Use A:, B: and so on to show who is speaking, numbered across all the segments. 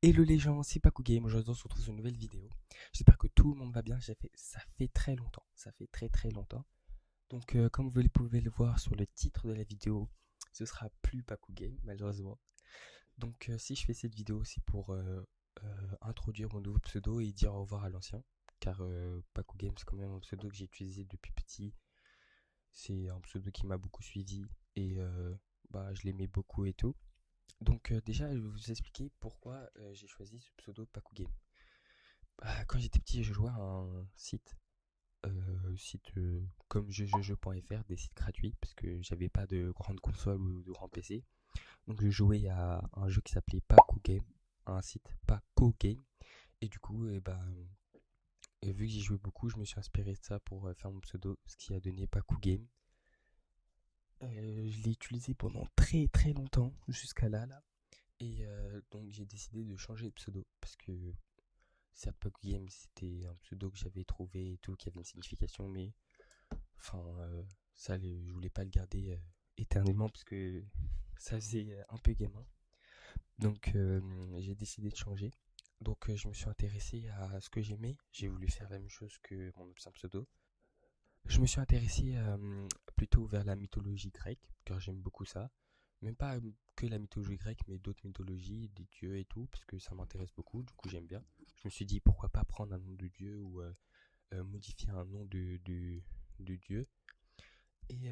A: Hello les gens, c'est Paco Game, aujourd'hui on se retrouve sur une nouvelle vidéo. J'espère que tout le monde va bien, ça fait très longtemps, ça fait très longtemps. Donc comme vous pouvez le voir sur le titre de la vidéo, ce sera plus Paco Game malheureusement. Donc si je fais cette vidéo c'est pour introduire mon nouveau pseudo et dire au revoir à l'ancien. Car Paco Game c'est quand même un pseudo que j'ai utilisé depuis petit. C'est un pseudo qui m'a beaucoup suivi et je l'aimais beaucoup et tout. Donc déjà, je vais vous expliquer pourquoi j'ai choisi ce pseudo Paku Game. Quand j'étais petit, je jouais à un site comme jeux.fr, des sites gratuits, parce que j'avais pas de grande console ou de grand PC. Donc je jouais à un jeu qui s'appelait Paku Game, un site Paku Game. Et du coup, vu que j'y jouais beaucoup, je me suis inspiré de ça pour faire mon pseudo, ce qui a donné Paku Game. Je l'ai utilisé pendant très longtemps, jusqu'à là. Et donc j'ai décidé de changer de pseudo parce que certes Paku Game c'était un pseudo que j'avais trouvé et tout qui avait une signification mais enfin je voulais pas le garder éternellement parce que ça faisait un peu gamin. Donc j'ai décidé de changer. Donc je me suis intéressé à ce que j'aimais. J'ai voulu faire la même chose que mon ancien pseudo. Je me suis intéressé plutôt vers la mythologie grecque, car j'aime beaucoup ça. Même pas que la mythologie grecque, mais d'autres mythologies, des dieux et tout, parce que ça m'intéresse beaucoup, du coup j'aime bien. Je me suis dit pourquoi pas prendre un nom de dieu ou modifier un nom de dieu. Et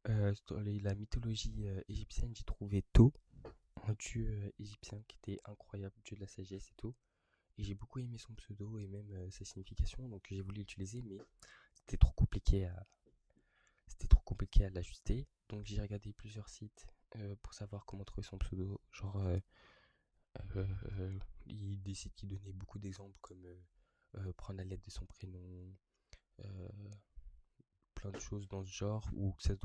A: dans la mythologie égyptienne, j'ai trouvé Thoth, un dieu égyptien qui était incroyable, dieu de la sagesse et tout. Et j'ai beaucoup aimé son pseudo et même sa signification, donc j'ai voulu l'utiliser, mais c'était trop compliqué à l'ajuster. Donc j'ai regardé plusieurs sites pour savoir comment trouver son pseudo. Genre, des sites qui donnaient beaucoup d'exemples comme prendre la lettre de son prénom, euh, plein de choses dans ce genre, ou que ça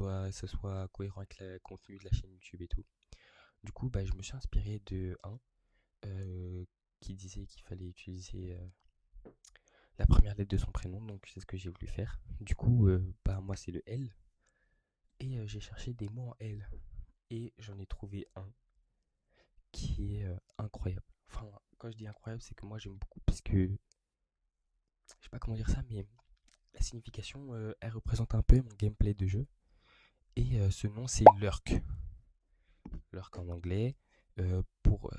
A: soit cohérent avec le contenu de la chaîne YouTube et tout. Du coup, je me suis inspiré de un qui disait qu'il fallait utiliser la première lettre de son prénom, donc c'est ce que j'ai voulu faire. Du coup, moi c'est le L, et j'ai cherché des mots en L. Et j'en ai trouvé un qui est incroyable. Enfin, quand je dis incroyable, c'est que moi j'aime beaucoup parce que je sais pas comment dire ça, mais la signification elle représente un peu mon gameplay de jeu. Et ce nom c'est Lurk. Lurk en anglais. Pour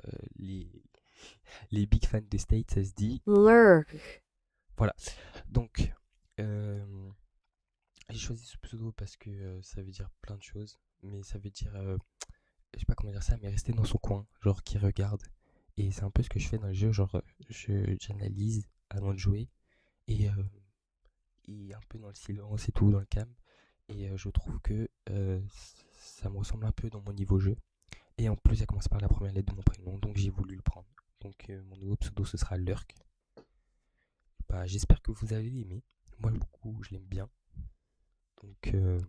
A: les big fans de State, ça se dit
B: Lurk.
A: voilà. Donc, euh, j'ai choisi ce pseudo parce que ça veut dire plein de choses. Mais ça veut dire, je sais pas comment dire ça, mais rester dans son coin, genre qui regarde. Et c'est un peu ce que je fais dans le jeu, genre j'analyse avant de jouer et un peu dans le silence et tout, dans le calme. Et je trouve que ça me ressemble un peu dans mon niveau jeu. Et en plus, ça commence par la première lettre de mon prénom, donc j'ai voulu le prendre. Donc mon nouveau pseudo, ce sera Lurk. J'espère que vous allez l'aimer. Moi, beaucoup, je l'aime bien. Donc, euh,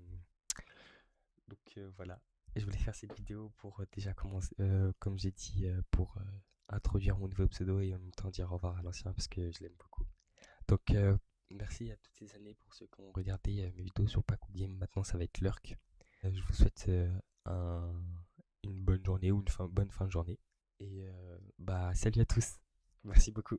A: donc voilà. Et je voulais faire cette vidéo pour déjà commencer, comme j'ai dit, pour introduire mon nouveau pseudo et en même temps dire au revoir à l'ancien parce que je l'aime beaucoup. Donc, merci à toutes ces années pour ceux qui ont regardé mes vidéos sur Paco Game. Maintenant, ça va être Lurk. Je vous souhaite une bonne journée ou bonne fin de journée. Et salut à tous. Merci beaucoup.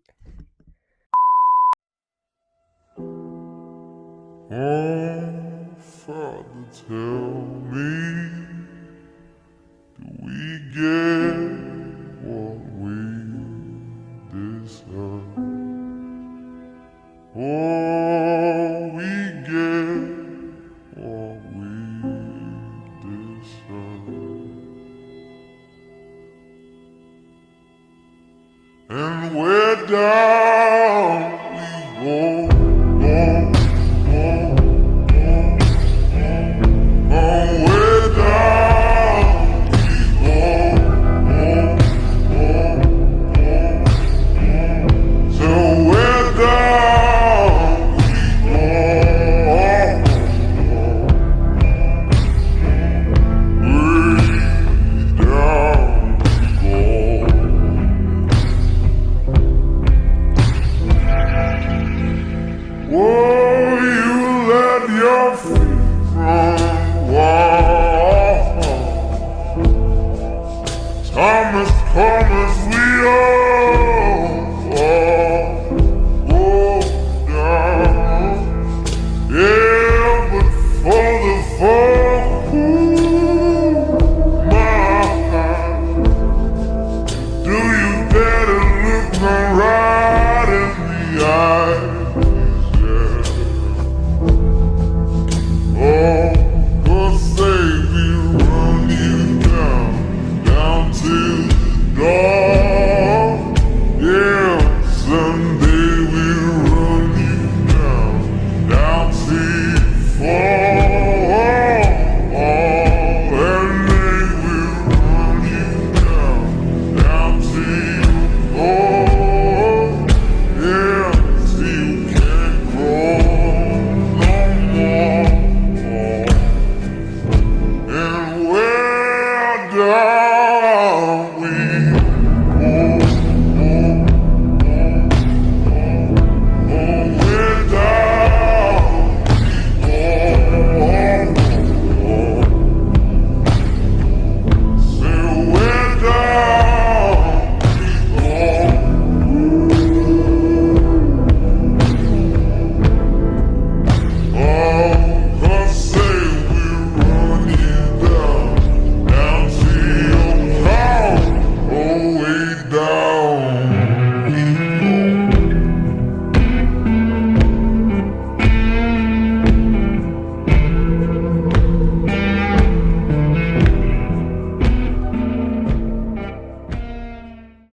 C: Oh, Father, tell me, do we get what we deserve? Oh, we get what we deserve. And we're down.